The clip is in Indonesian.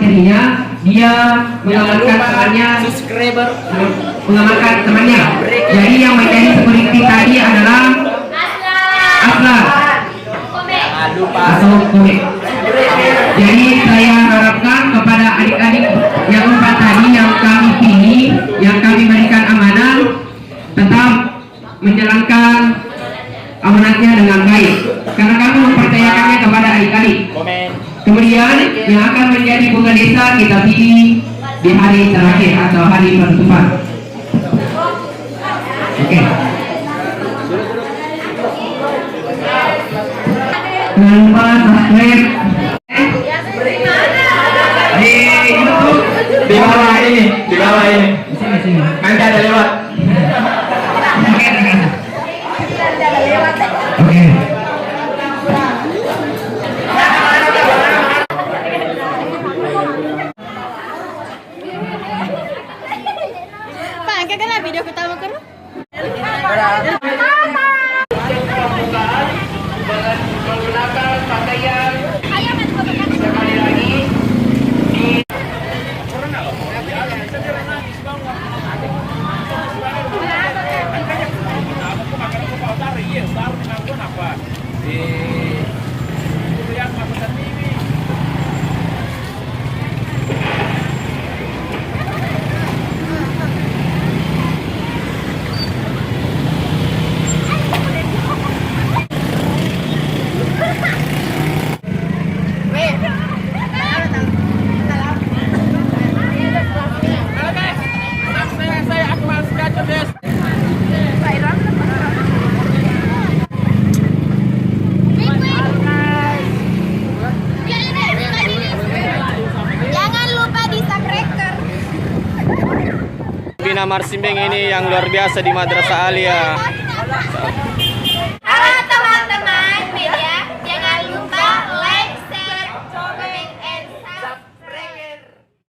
materinya, dia mengamalkan temannya, mengamalkan temannya. Jadi yang menjadi security tadi adalah Asla atau Kome. Jadi saya harapkan kepada adik-adik yang 4 tadi yang kami pilih, yang kami berikan amanah, tetap menjalankan amanatnya dengan baik, karena kami mempercayakannya kepada adik-adik. Kemudian yang akan menjadi bunga desa kita pilih di hari terakhir atau hari penutupan. Oke. Jangan lupa subscribe di YouTube. Di bawah ini, di bawah ini. Sini. Nanti ada lewat. Oke. Pak, angkat kan video pertama kan? Menggunakan pakaian sekali lagi Jangan lupa di subscribe. Bina Marsimbing ini yang luar biasa di Madrasah Alia.